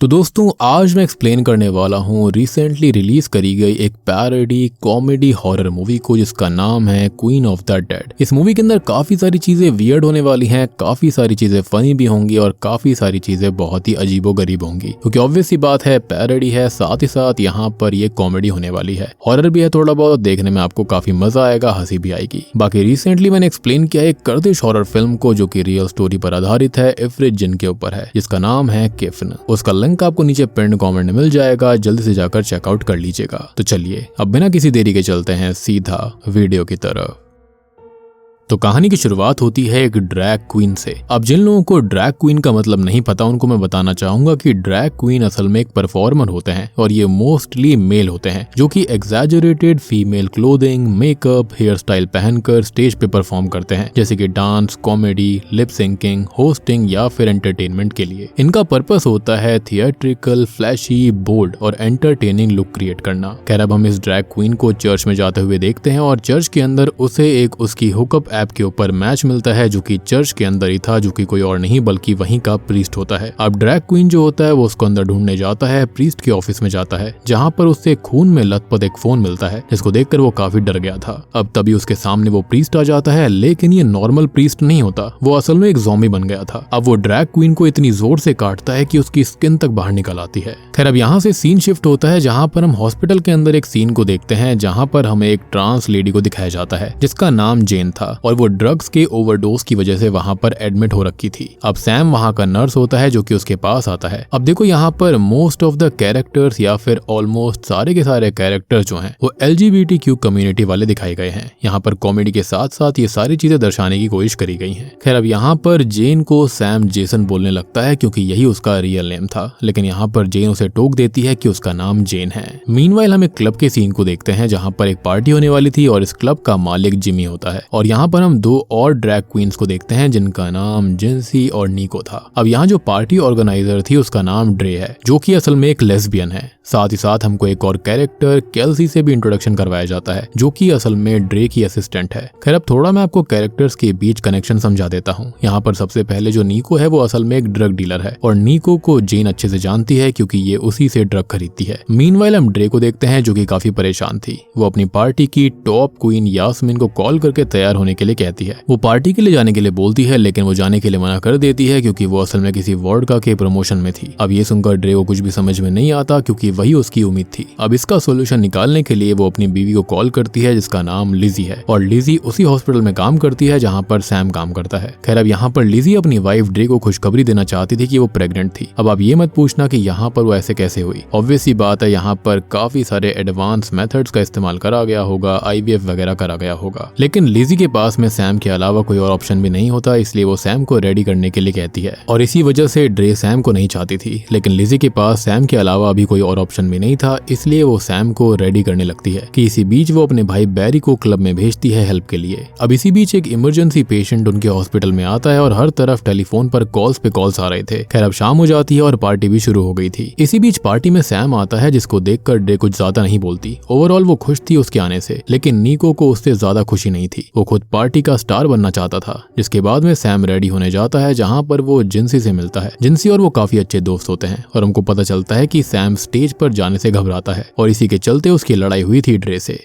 तो दोस्तों आज मैं एक्सप्लेन करने वाला हूँ रिसेंटली रिलीज करी गई एक पैरोडी कॉमेडी हॉरर मूवी को जिसका नाम है क्वीन ऑफ द डेड। इस मूवी के अंदर काफी सारी चीजें वियर्ड होने वाली हैं, काफी सारी चीजें फनी भी होंगी और काफी सारी चीजें बहुत ही अजीबोगरीब होंगी, क्योंकि ऑब्वियस सी बात है पैरोडी है, साथ ही साथ यहाँ पर ये कॉमेडी होने वाली है, हॉरर भी है थोड़ा बहुत, देखने में आपको काफी मजा आएगा, हंसी भी आएगी। बाकी रिसेंटली मैंने एक्सप्लेन किया एक कर्दिश हॉरर फिल्म को जो की रियल स्टोरी पर आधारित है, इफ्रित जिन के ऊपर है, जिसका नाम है किफ्न। उसका लिंक आपको नीचे पिन कमेंट में मिल जाएगा, जल्दी से जाकर चेकआउट कर लीजिएगा। तो चलिए अब बिना किसी देरी के चलते हैं सीधा वीडियो की तरफ। तो कहानी की शुरुआत होती है एक ड्रैग क्वीन से। अब जिन लोगों को ड्रैग क्वीन का मतलब नहीं पता उनको मैं बताना चाहूंगा कि ड्रैग क्वीन असल में एक परफॉर्मर होते हैं और ये मोस्टली मेल होते हैं जो कि exaggerated female clothing, makeup, hair style पहनकर स्टेज पे परफॉर्म करते हैं, जैसे कि dance, comedy, lip syncing, hosting या फिर एंटरटेनमेंट के लिए। इनका पर्पस होता है थिएट्रिकल, फ्लैशी, बोल्ड और एंटरटेनिंग लुक क्रिएट करना। खैर अब हम इस ड्रैग क्वीन को चर्च में जाते हुए देखते हैं और चर्च के अंदर उसे एक उसकी हुकअप ऐप के ऊपर मैच मिलता है जो कि चर्च के अंदर ही था, जो कि कोई और नहीं बल्कि वहीं का प्रीस्ट होता है। अब ड्रैग क्वीन जो होता है वो उसको अंदर ढूंढने जाता है, प्रीस्ट के ऑफिस में जाता है, जहां पर उससे खून में लथपथ एक फोन मिलता है, जिसको देखकर वो काफी डर गया था। अब तभी उसके सामने वो प्रीस्ट आ जाता है, लेकिन ये नॉर्मल प्रीस्ट नहीं होता, वो असल में एक ज़ॉम्बी बन गया था। अब वो ड्रैग क्वीन को इतनी जोर से काटता है कि उसकी स्किन तक बाहर निकल आती है। खैर अब यहाँ से सीन शिफ्ट होता है जहाँ पर हम हॉस्पिटल के अंदर एक सीन को देखते हैं जहाँ पर हमें एक ट्रांस लेडी को दिखाया जाता है जिसका नाम जेन था और वो ड्रग्स के ओवरडोज की वजह से वहां पर एडमिट हो रखी थी। अब सैम वहां का नर्स होता है जो कि उसके पास आता है। अब देखो यहाँ पर मोस्ट ऑफ द कैरेक्टर्स या फिर ऑलमोस्ट सारे के सारे कैरेक्टर्स जो हैं वो LGBTQ कम्युनिटी वाले दिखाए गए हैं। यहाँ पर कॉमेडी के साथ साथ ये सारी चीजें दर्शाने की कोशिश करी गई हैं। खैर अब यहाँ पर जेन को सैम जेसन बोलने लगता है क्योंकि यही उसका रियल नेम था, लेकिन यहाँ पर जेन उसे टोक देती है कि उसका नाम जेन है। मीनवाइल हम एक क्लब के सीन को देखते हैं जहाँ पर एक पार्टी होने वाली थी और इस क्लब का मालिक जिमी होता है और यहाँ पर हम दो और ड्रैग क्वींस को देखते हैं जिनका नाम जिंसी और नीको था। अब यहाँ जो पार्टी ऑर्गेनाइजर थी उसका नाम ड्रे है जो कि असल में एक लेस्बियन है। साथ ही साथ हमको एक और कैरेक्टर केल्सी से भी इंट्रोडक्शन करवाया जाता है जो कि असल में ड्रे की असिस्टेंट है। खैर अब थोड़ा मैं आपको कैरेक्टर्स के बीच कनेक्शन समझा देता हूँ। यहाँ पर सबसे पहले जो नीको है वो असल में एक ड्रग डीलर है और नीको को जेन अच्छे से जानती है क्योंकि ये उसी से ड्रग खरीदती है। मीनवाइल हम ड्रे को देखते हैं जो कि काफी परेशान थी। वो अपनी पार्टी की टॉप क्वीन यास्मीन को कॉल करके तैयार होने के लिए कहती है। वो पार्टी के लिए जाने के लिए बोलती है लेकिन वो जाने के लिए मना कर देती है क्योंकि वो असल में किसी वोडका के प्रमोशन में थी। अब ये सुनकर ड्रे को कुछ भी समझ में नहीं आता क्योंकि वही उसकी उम्मीद थी। अब इसका सोल्यूशन निकालने के लिए वो अपनी बीवी को कॉल करती है जिसका नाम लिजी है और लिजी उसी हॉस्पिटल में काम करती है जहाँ पर सैम काम करता है। खैर अब यहाँ पर लिजी अपनी वाइफ ड्रे को खुशखबरी देना चाहती थी कि वो प्रेग्नेंट थी। अब आप ये मत पूछना कि यहाँ पर वो ऐसे कैसे हुई। ऑब्वियस ही बात है यहाँ पर काफी सारे एडवांस मेथड्स का इस्तेमाल करा गया होगा, IVF वगैरह करा गया होगा, लेकिन लिजी के पास में सैम के अलावा कोई और ऑप्शन भी नहीं होता, इसलिए वो सैम को रेडी करने के लिए कहती है और इसी वजह से ड्रे सैम को नहीं चाहती थी। लेकिन लिजी के पास सैम के अलावा अभी कोई और ऑप्शन भी नहीं था, इसलिए वो सैम को रेडी करने लगती है कि इसी बीच वो अपने भाई बैरी को क्लब में भेजती है हेल्प के लिए। अब इसी बीच एक इमरजेंसी पेशेंट उनके हॉस्पिटल में आता है और हर तरफ टेलीफोन पर कॉल्स पे कॉल्स आ रहे थे। खैर अब शाम हो जाती है और पार्टी भी शुरू हो गई थी। इसी बीच पार्टी में सैम आता है जिसको देखकर ड्रे कुछ ज्यादा नहीं बोलती। ओवरऑल वो खुश थी उसके आने से, लेकिन नीको को उससे ज्यादा खुशी नहीं थी। वो खुद पार्टी का स्टार बनना चाहता था। जिसके बाद में सैम रेडी होने जाता है जहां पर वो जिंसी से मिलता है। जिंसी और वो काफी अच्छे दोस्त होते हैं और हमको पता चलता है कि सैम स्टेज पर जाने से घबराता है और इसी के चलते उसकी लड़ाई हुई थी ड्रे से।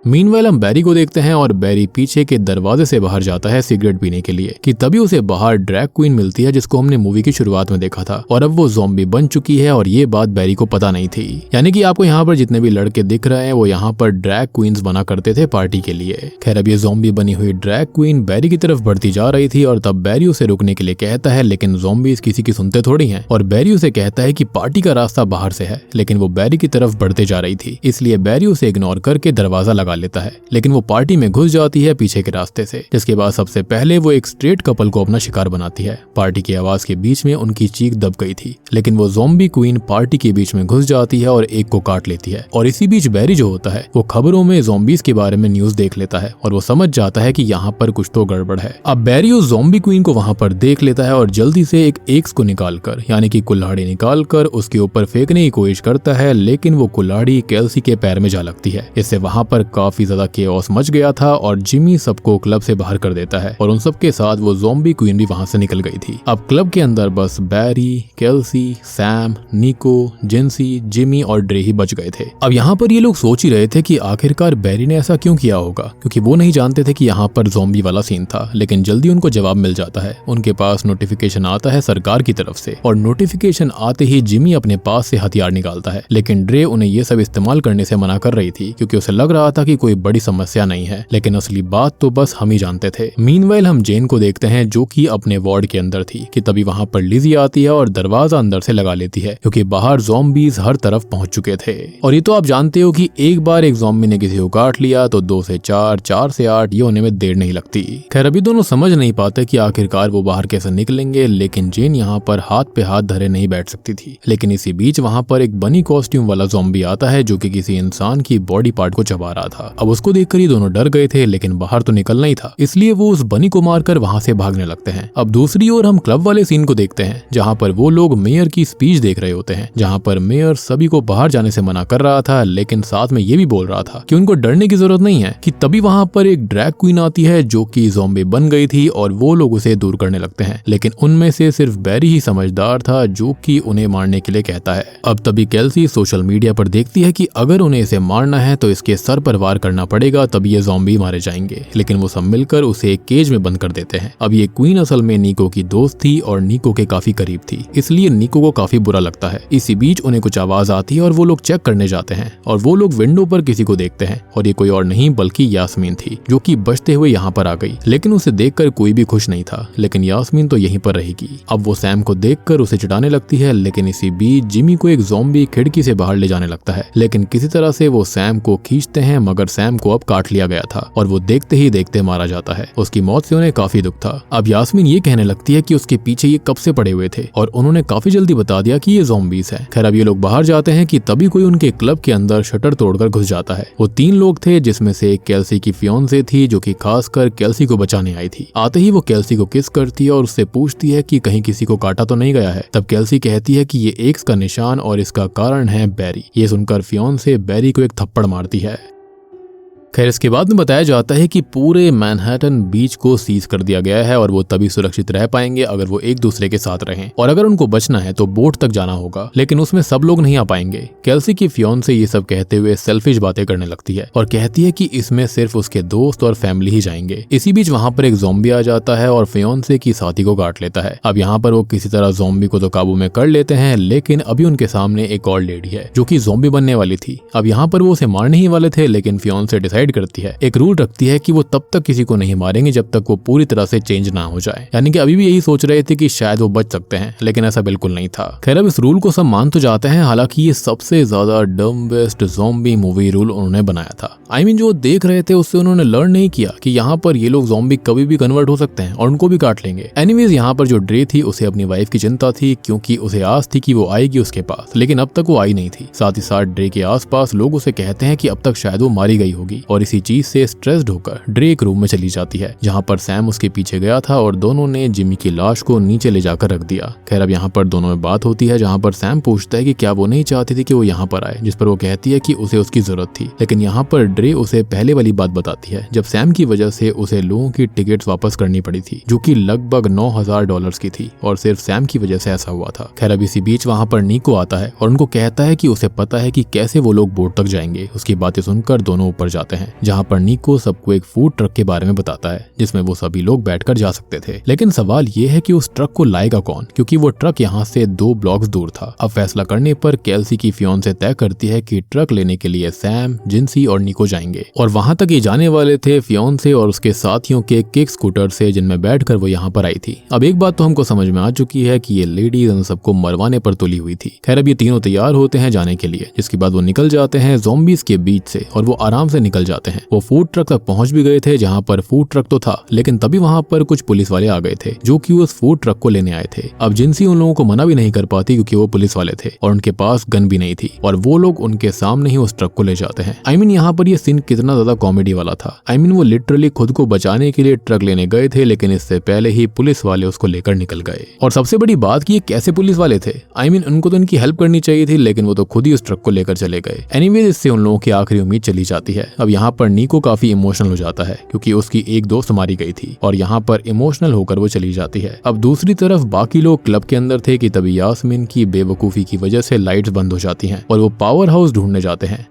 मीनवाइल हम बैरी को देखते हैं और बैरी पीछे के दरवाजे से बाहर जाता है सिगरेट पीने के लिए कि तभी उसे बाहर ड्रैग क्वीन मिलती है जिसको हमने मूवी की शुरुआत में देखा था और अब वो ज़ॉम्बी बन चुकी है और ये बात बैरी को पता नहीं थी। यानी कि आपको यहाँ पर जितने भी लड़के दिख रहे हैं वो यहाँ पर ड्रैग क्वींस बना करते थे पार्टी के लिए। खैर अब ये ज़ॉम्बी बनी हुई ड्रैग क्वीन बैरी की तरफ बढ़ती जा रही थी और तब बैरी उसे रुकने के लिए कहता है, लेकिन ज़ॉम्बीज़ किसी की सुनते थोड़ी हैं और बैरी उसे कहता है कि पार्टी का रास्ता बाहर से है, लेकिन वो बैरी की तरफ बढ़ते जा रही थी, इसलिए बैरी उसे इग्नोर करके दरवाजा लगा लेता है। लेकिन वो पार्टी में घुस जाती है पीछे के रास्ते से, जिसके बाद सबसे पहले वो एक स्ट्रेट कपल को अपना शिकार बनाती है। पार्टी की आवाज के बीच में उनकी चीख दब गई थी, लेकिन वो ज़ॉम्बी क्वीन पार्टी के बीच में घुस जाती है और एक को काट लेती है। और इसी बीच बैरी जो होता है वो खबरों में ज़ॉम्बीज के बारे में न्यूज देख लेता है और वो समझ जाता है कि यहाँ पर कुछ तो गड़बड़ है। अब बैरी उस ज़ॉम्बी क्वीन को वहाँ पर देख लेता है और जल्दी से एक एक्स को निकालकर यानी कि कुल्हाड़ी निकालकर उसके ऊपर फेंकने की कोशिश करता है, लेकिन वो कुल्हाड़ी केल्सी के पैर में जा लगती है। इससे वहाँ पर काफी ज्यादा केओस मच गया था और जिमी सबको क्लब से बाहर कर देता है और उन सब के साथ वो ज़ॉम्बी क्वीन भी वहां से निकल गई थी। अब क्लब के अंदर बस बैरी, केल्सी, सैम, निको, जिंसी, जिमी और ड्रे ही बच गए थे। अब यहाँ पर ये लोग सोच ही रहे थे कि आखिरकार बैरी ने ऐसा क्यों किया होगा, क्योंकि वो नहीं जानते थे कि यहाँ पर ज़ॉम्बी वाला सीन था। लेकिन जल्दी उनको जवाब मिल जाता है। उनके पास नोटिफिकेशन आता है सरकार की तरफ से और नोटिफिकेशन आते ही जिमी अपने पास से हथियार निकालता है। लेकिन ड्रे उन्हें ये सब इस्तेमाल करने से मना कर रही थी क्योंकि उसे लग रहा था कि कोई बड़ी समस्या नहीं है, लेकिन असली बात तो बस हम ही जानते थे। मीनवाइल हम जेन को देखते हैं जो कि अपने वार्ड के अंदर थी कि तभी वहां पर लिजी आती है और दरवाजा अंदर से लगा लेती है क्योंकि बाहर ज़ॉम्बीज हर तरफ पहुंच चुके थे। और ये तो आप जानते हो कि एक बार एक ज़ॉम्बी ने किसी को काट लिया तो 2 से 4, 4 से 8 ये होने में देर नहीं लगती। खैर अभी दोनों समझ नहीं पाते कि आखिरकार वो बाहर कैसे निकलेंगे, लेकिन जेन यहाँ पर हाथ पे हाथ धरे नहीं बैठ सकती थी। लेकिन इसी बीच वहां पर एक बनी कॉस्ट्यूम वाला ज़ॉम्बी आता है जो कि किसी इंसान की बॉडी पार्ट को चबा रहा था। अब उसको देखकर ही दोनों डर गए थे, लेकिन बाहर तो निकलना ही था, इसलिए वो उस बनी को मारकर वहां से भागने लगते हैं। अब दूसरी ओर हम क्लब वाले सीन को देखते हैं जहां पर वो लोग मेयर की स्पीच देख रहे होते हैं, जहां पर मेयर सभी को बाहर जाने से मना कर रहा था, लेकिन साथ में ये भी बोल रहा था कि उनको डरने की जरूरत नहीं है। कि तभी वहां पर एक ड्रैग क्वीन आती है जो कि ज़ॉम्बी बन गई थी और वो लोग उसे दूर करने लगते हैं। लेकिन उनमें से सिर्फ बैरी ही समझदार था जो कि उन्हें मारने के लिए कहता है। अब तभी केल्सी सोशल मीडिया पर देखती है कि अगर उन्हें इसे मारना है तो इसके सर पर वार करना पड़ेगा, तभी ये ज़ॉम्बी मारे जाएंगे। लेकिन वो सब मिलकर उसे एक केज में बंद कर देते हैं। अब ये क्वीन असल में निको की दोस्त थी और निको के काफी करीब थी, इसलिए निको को काफी बुरा लगता है। इसी बीच उन्हें कुछ आवाज आती है और वो लोग चेक करने जाते हैं और वो लोग विंडो पर किसी को देखते हैं और ये कोई और नहीं बल्कि यास्मीन थी जो कि बचते हुए यहाँ पर आ गई। लेकिन उसे देखकर कोई भी खुश नहीं था, लेकिन यास्मीन तो यहीं पर रहेगी। अब वो सैम को देखकर उसे चिढ़ाने लगती है, लेकिन इसी बीच जिमी को एक ज़ॉम्बी खिड़की से बाहर ले जाने लगता है। लेकिन किसी तरह से वो सैम को खींचते हैं, मगर सैम को अब काट लिया गया था और वो देखते ही देखते मारा जाता है। उसकी मौत से उन्हें काफी दुख था। अब यास्मीन ये कहने लगती है कि उसके पीछे ये कब से पड़े हुए थे और उन्होंने काफी जल्दी बता दिया कि ये ज़ॉम्बीज हैं। खैर अब ये लोग बाहर जाते हैं कि तभी कोई उनके क्लब के अंदर शटर तोड़कर घुस जाता है। वो 3 लोग थे जिसमें से एक केल्सी की फियोंसे थी जो कि खासकर केल्सी को बचाने आई थी। आते ही वो केल्सी को किस करती है और उससे पूछती है कि कहीं किसी को काटा तो नहीं गया है। तब केल्सी कहती है कि ये एक्स का निशान और इसका कारण है बैरी। ये सुनकर फियोंसे बैरी को एक थप्पड़ मारती है। खैर इसके बाद में बताया जाता है कि पूरे मैनहट्टन बीच को सीज कर दिया गया है और वो तभी सुरक्षित रह पाएंगे अगर वो एक दूसरे के साथ रहें, और अगर उनको बचना है तो बोट तक जाना होगा, लेकिन उसमें सब लोग नहीं आ पाएंगे। केल्सी की फियोंसे ये सब कहते हुए सेल्फिश बातें करने लगती है और कहती है कि इसमें सिर्फ उसके दोस्त और फैमिली ही जाएंगे। इसी बीच वहां पर एक ज़ॉम्बी आ जाता है और फियोंसे की साथी को काट लेता है। अब यहाँ पर वो किसी तरह ज़ॉम्बी को तो काबू में कर लेते हैं, लेकिन अभी उनके सामने एक और लेडी है जो कि ज़ॉम्बी बनने वाली थी। अब यहाँ पर वो उसे मारने ही वाले थे, लेकिन फियोंसे डिसाइड करती है, एक रूल रखती है कि वो तब तक किसी को नहीं मारेंगे जब तक वो पूरी तरह से चेंज ना हो जाए। यानी कि अभी भी यही सोच रहे थे कि शायद वो बच सकते हैं, लेकिन ऐसा बिल्कुल नहीं था। खैर अब इस रूल को सब मान तो जाते हैं, हालांकि ये सबसे ज्यादा डम्बेस्ट ज़ॉम्बी मूवी रूल उन्होंने बनाया था। जो देख रहे थे उससे उन्होंने लर्न नहीं किया कि यहाँ पर ये लोग ज़ॉम्बी कभी भी कन्वर्ट हो सकते हैं और उनको भी काट लेंगे। एनीवेज यहाँ पर जो ड्रे थी उसे अपनी वाइफ की चिंता थी क्योंकि उसे आस थी कि वो आएगी उसके पास, लेकिन अब तक वो आई नहीं थी। साथ ही साथ ड्रे के आसपास लोग उसे कहते हैं कि अब तक शायद वो मारी गई होगी, और इसी चीज से स्ट्रेस्ड होकर ड्रे एक रूम में चली जाती है जहाँ पर सैम उसके पीछे गया था और दोनों ने जिमी की लाश को नीचे ले जाकर रख दिया। खैर अब यहाँ पर दोनों में बात होती है जहाँ पर सैम पूछता है कि क्या वो नहीं चाहती थी कि वो यहाँ पर आए, जिस पर वो कहती है कि उसे उसकी जरूरत थी। लेकिन यहाँ पर ड्रे उसे पहले वाली बात बताती है जब सैम की वजह से उसे लोगों की टिकट्स वापस करनी पड़ी थी, जो कि लगभग $9,000 की थी, और सिर्फ सैम की वजह से ऐसा हुआ था। खैर अब इसी बीच वहाँ पर निको आता है और उनको कहता है कि उसे पता है कि कैसे वो लोग बोट तक जाएंगे। उसकी बातें सुनकर दोनों ऊपर जाते हैं जहाँ पर निको सबको एक फूड ट्रक के बारे में बताता है जिसमें वो सभी लोग बैठकर जा सकते थे। लेकिन सवाल ये है कि उस ट्रक को लाएगा कौन, क्योंकि वो ट्रक यहाँ से 2 ब्लॉक्स दूर था। अब फैसला करने पर केल्सी की फियोंसे तय करती है कि ट्रक लेने के लिए सैम, जिंसी और निको जाएंगे, और वहां तक ये जाने वाले थे फियोंसे और उसके साथियों के किक स्कूटर से जिनमें बैठकर वो यहाँ पर आई थी। अब एक बात तो हमको समझ में आ चुकी है कि ये लेडीज उन सबको मरवाने पर तुली हुई थी। खैर अब ये तीनों तैयार होते हैं जाने के लिए, जिसके बाद वो निकल जाते हैं ज़ॉम्बीज के बीच से, और वो आराम से निकल जाते हैं। वो फूड ट्रक तक पहुंच भी गए थे जहाँ पर फूड ट्रक तो था, लेकिन तभी वहां पर कुछ पुलिस वाले आ गए थे जो कि उस फूड ट्रक को लेने आए थे। अब जिंसी उन लोगों को मना भी नहीं कर पाती क्योंकि वो पुलिस वाले थे और उनके पास गन भी नहीं थी, और वो लोग उनके सामने ही उस ट्रक को ले जाते हैं। यहाँ पर ये सीन कितना ज्यादा कॉमेडी वाला था। वो लिटरली खुद को बचाने के लिए ट्रक लेने गए थे, लेकिन इससे पहले ही पुलिस वाले उसको लेकर निकल गए। और सबसे बड़ी बात कि ये कैसे पुलिस वाले थे, उनको तो इनकी हेल्प करनी चाहिए थी, लेकिन वो तो खुद ही उस ट्रक को लेकर चले गए। एनीवेज इससे उन लोगों की आखिरी उम्मीद चली जाती है। अब यहाँ पर नीको काफी इमोशनल हो जाता है क्योंकि उसकी एक दोस्त मारी गई थी और यहाँ पर इमोशनल होकर वो चली जाती है। अब दूसरी तरफ बाकी लोग क्लब के अंदर थे कि तभी यास्मीन की बेवकूफी की वजह से लाइट्स बंद हो जाती हैं और वो पावर हाउस ढूंढने जाते हैं।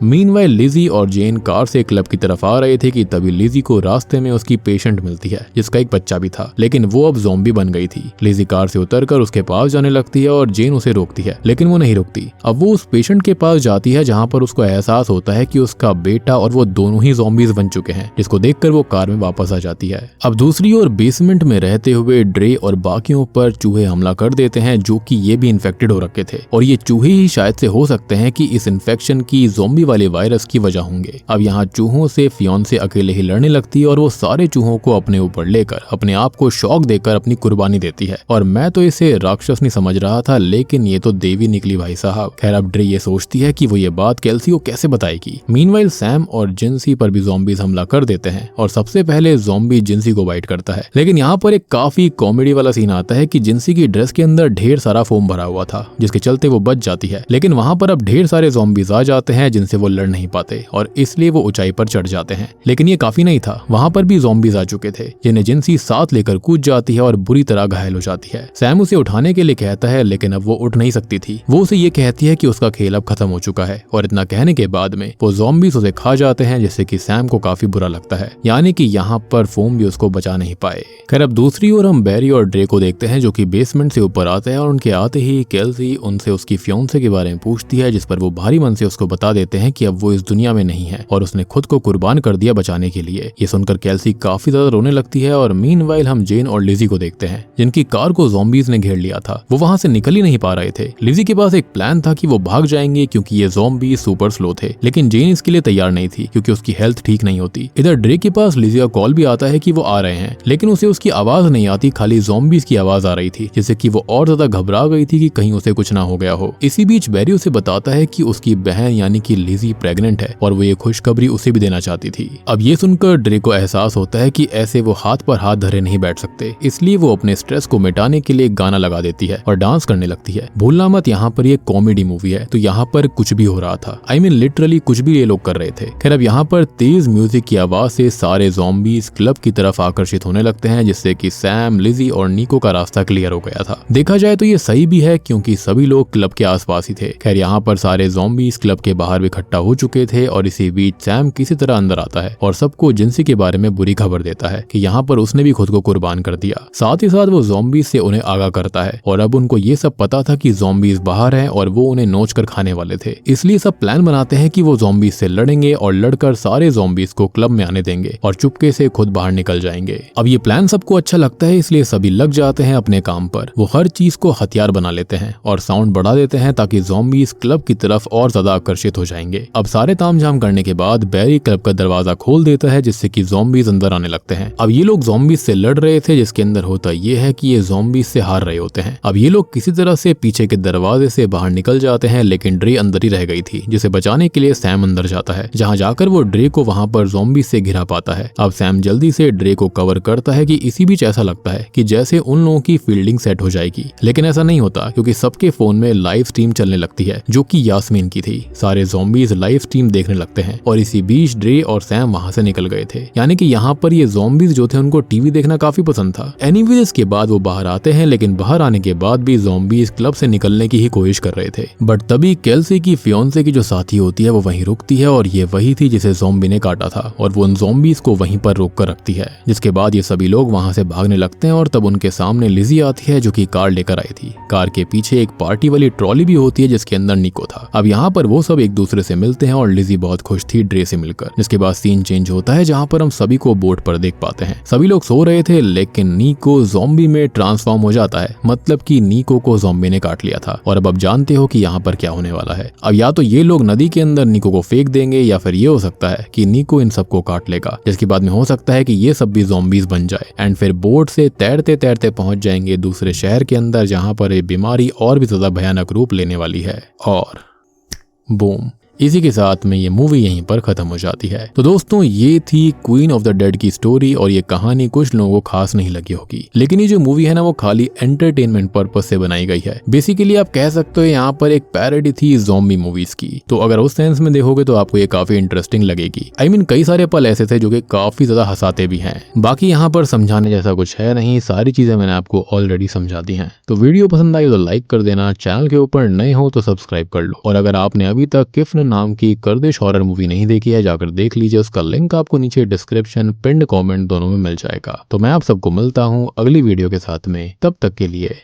मीनवाइल लिजी और जेन कार से क्लब की तरफ आ रहे थे कि तभी लिजी को रास्ते में उसकी पेशेंट मिलती है जिसका एक बच्चा भी था, लेकिन वो अब ज़ॉम्बी बन गई थी। लिजी कार से उतरकर उसके पास जाने लगती है और जेन उसे रोकती है, लेकिन वो नहीं रुकती। अब वो उस पेशेंट के पास जाती है जहाँ पर उसको एहसास होता है कि उसका बेटा और वो दोनों ही ज़ॉम्बीज बन चुके हैं, जिसको देखकर वो कार में वापस आ जाती है। अब दूसरी ओर बेसमेंट में रहते हुए ड्रे और बाकियों पर चूहे हमला कर देते हैं जो कि ये भी इन्फेक्टेड हो रखे थे और ये चूहे ही शायद से हो सकते हैं कि इस इन्फेक्शन की ज़ॉम्बी वाले वायरस की वजह होंगे। अब यहाँ चूहों से फियोंसे अकेले ही लड़ने लगती है और वो सारे चूहों को अपने ऊपर लेकर अपने आप को शॉक देकर अपनी कुर्बानी देती है। और मैं तो इसे राक्षस नहीं समझ रहा था, लेकिन ये तो देवी निकली भाई साहब। खैर अब ड्रे ये सोचती है कि वो ये बात केल्सी को कैसे बताएगी। मीनवाइल सैम और जिंसी पर भी ज़ॉम्बीज हमला कर देते हैं और सबसे पहले ज़ॉम्बी जिंसी को बाइट करता है। लेकिन यहाँ पर एक काफी कॉमेडी वाला सीन आता है कि जिंसी की ड्रेस के अंदर ढेर सारा फोम भरा हुआ था जिसके चलते वो बच जाती है, लेकिन वहाँ पर अब ढेर सारे ज़ॉम्बीज आ जाते हैं जिनसे वो लड़ नहीं पाते और इसलिए वो ऊंचाई पर चढ़ जाते हैं। लेकिन ये काफी नहीं था, वहां पर भी ज़ॉम्बीज आ चुके थे जिन्हें जिंसी साथ लेकर कूद जाती है और बुरी तरह घायल हो जाती है। सैम उसे उठाने के लिए कहता है, लेकिन अब वो उठ नहीं सकती थी। वो उसे ये कहती है कि उसका खेल अब खत्म हो चुका है और इतना कहने के बाद में वो ज़ॉम्बीज उसे खा जाते हैं, जिससे कि सैम को काफी बुरा लगता है, यानी कि यहाँ पर फोम भी उसको बचा नहीं पाए। खैर अब दूसरी ओर हम बैरी और ड्रे को देखते हैं जो कि बेसमेंट से ऊपर आते हैं और उनके आते ही केल्सी उनसे उसकी फियोंसे के बारे में पूछती है, जिस पर वो भारी मन से उसको बता देते हैं कि अब वो इस दुनिया में नहीं है और उसने खुद को कुर्बान कर दिया बचाने के लिए। ये सुनकर केल्सी काफी ज्यादा रोने लगती है और मीनवाइल हम जेन और लिजी को देखते हैं जिनकी कार को ज़ॉम्बीज ने घेर लिया था। वो वहां से निकल ही नहीं पा रहे थे। लिजी के पास एक प्लान था कि वो भाग जाएंगे क्योंकि ये ज़ॉम्बी सुपर स्लो थे, लेकिन जेन इसके लिए तैयार नहीं थी क्योंकि उसकी हेल्थ ठीक नहीं होती। इधर ड्रे के पास लिजी का कॉल भी आता है कि वो आ रहे हैं, लेकिन उसे उसकी आवाज नहीं आती, खाली ज़ॉम्बीज की आवाज आ रही थी, जिससे कि वो और ज्यादा घबरा गई थी कि कहीं उसे कुछ ना हो गया हो। इसी बीच बैरी उसे बताता है कि उसकी बहन यानी कि लिजी प्रेग्नेंट है और वो ये खुशखबरी उसे भी देना चाहती थी। अब ये सुनकर ड्रे को एहसास होता है कि ऐसे वो हाथ पर हाथ धरे नहीं बैठ सकते, इसलिए वो अपने स्ट्रेस को मिटाने के लिए गाना लगा देती है और डांस करने लगती है। भूलना मत यहाँ पर ये कॉमेडी मूवी है, तो यहाँ पर कुछ भी हो रहा था, आई मीन लिटरली कुछ भी ये लोग कर रहे थे। खैर अब यहाँ पर तेज म्यूजिक की आवाज से सारे ज़ॉम्बीज क्लब की तरफ आकर्षित होने लगते हैं, जिससे कि सैम, लिजी और निको का रास्ता क्लियर हो गया था। देखा जाए तो ये सही भी है क्योंकि सभी लोग क्लब के आसपास ही थे। खैर यहाँ पर सारे ज़ॉम्बीज क्लब के बाहर भी इकट्ठा हो चुके थे और इसी बीच सैम किसी तरह अंदर आता है और सबको जिंसी के बारे में बुरी खबर देता है कि यहाँ पर उसने भी खुद को कुर्बान कर दिया। साथ ही साथ वो ज़ॉम्बीज से उन्हें आगाह करता है और अब उनको ये सब पता था कि ज़ॉम्बीज बाहर हैं और वो उन्हें नोच कर खाने वाले थे, इसलिए सब प्लान बनाते हैं कि वो ज़ॉम्बीज से लड़ेंगे और लड़कर सारे ज़ॉम्बीज को क्लब में आने देंगे और चुपके से खुद बाहर निकल जाएंगे। अब ये प्लान सबको अच्छा लगता है, इसलिए सभी लग जाते हैं अपने काम पर। वो हर चीज को हथियार बना लेते हैं और साउंड बढ़ा देते हैं ताकि ज़ॉम्बीज क्लब की तरफ और ज्यादा आकर्षित हो जाएंगे। अब सारे तामझाम करने के बाद बैरी क्लब का दरवाजा खोल देता है, जिससे कि ज़ॉम्बीज अंदर आने लगते हैं। अब ये लोग ज़ॉम्बीज से लड़ रहे थे, जिसके अंदर होता ये है कि ये ज़ॉम्बीज से हार रहे होते हैं। अब ये लोग किसी तरह से पीछे के दरवाजे से बाहर निकल जाते हैं, लेकिन ड्रे अंदर ही रह गई थी, जिसे बचाने के लिए सैम अंदर जाता है, जहाँ जाकर वो ड्रे को वहाँ पर ज़ॉम्बीज से घिरा पाता है। अब सैम जल्दी से ड्रे को कवर करता है कि इसी बीच ऐसा लगता है कि जैसे उन लोगों की फील्डिंग सेट हो जाएगी, लेकिन ऐसा नहीं होता क्योंकि सबके फोन में लाइव स्ट्रीम चलने लगती है जो कि यास्मीन की थी। सारे ज़ॉम्बीज लाइव स्ट्रीम देखने लगते हैं और इसी बीच ड्रे और सैम वहां से निकल गए थे, यानी कि यहाँ पर ये ज़ॉम्बीज जो थे उनको टीवी देखना काफी पसंद था। एनीवेज इसके बाद वो बाहर आते हैं, लेकिन बाहर आने के बाद भी ज़ॉम्बीज क्लब से निकलने की ही कोशिश कर रहे थे। बट तभी केल्सी की फियोंसे की जो साथी होती है वो वहीं रुकती है और ये वही थी जिसे ज़ॉम्बी ने काटा था और वो उन ज़ॉम्बीज को वहीं पर रोक कर रखती है। जिसके बाद ये सभी लोग वहां से भागने लगते हैं और तब उनके सामने लिजी आती है जो कि कार लेकर आई थी। कार के पीछे एक पार्टी वाली ट्रॉली भी होती है जिसके अंदर निको था। अब यहाँ पर वो सब एक दूसरे से मिलते हैं और लिजी बहुत खुश थी ड्रे से मिलकर। जिसके बाद सीन चेंज होता है जहाँ पर हम सभी को बोट पर देख पाते हैं। सभी लोग सो रहे थे, लेकिन निको ज़ॉम्बी में ट्रांसफॉर्म हो जाता है, मतलब कि निको को ज़ॉम्बी ने काट लिया था। और अब जानते हो कि यहाँ पर क्या होने वाला है। अब या तो ये लोग नदी के अंदर निको को फेंक देंगे या फिर ये हो सकता है कि निको इन सबको काट लेगा, जिसके बाद में हो सकता है कि ये सब भी ज़ॉम्बीज बन जाए एंड फिर बोट से तैरते तैरते पहुंच जाएंगे दूसरे शहर के अंदर, जहां पर ये बीमारी और भी ज्यादा भयानक रूप लेने वाली है। और बूम, इसी के साथ में ये मूवी यहीं पर खत्म हो जाती है। तो दोस्तों ये थी क्वीन ऑफ द डेड की स्टोरी और ये कहानी कुछ लोगों को खास नहीं लगी होगी, लेकिन ये जो मूवी है ना वो खाली एंटरटेनमेंट पर्पज से बनाई गई है। बेसिकली आप कह सकते हो यहाँ पर एक पैरोडी थी ज़ॉम्बी मूवीज की। तो अगर उस सेंस में देखोगे तो आपको ये काफी इंटरेस्टिंग लगेगी। आई मीन कई सारे पल ऐसे थे जो कि काफी ज्यादा हंसाते भी हैं। बाकी यहाँ पर समझाने जैसा कुछ है नहीं, सारी चीजें मैंने आपको ऑलरेडी समझा दी हैं। तो वीडियो पसंद आई तो लाइक कर देना, चैनल के ऊपर नए हो तो सब्सक्राइब कर लो, और अगर आपने अभी तक किफ्न नाम की गर्दिश हॉरर मूवी नहीं देखी है जाकर देख लीजिए, उसका लिंक आपको नीचे डिस्क्रिप्शन पिंड कमेंट दोनों में मिल जाएगा। तो मैं आप सबको मिलता हूँ अगली वीडियो के साथ में, तब तक के लिए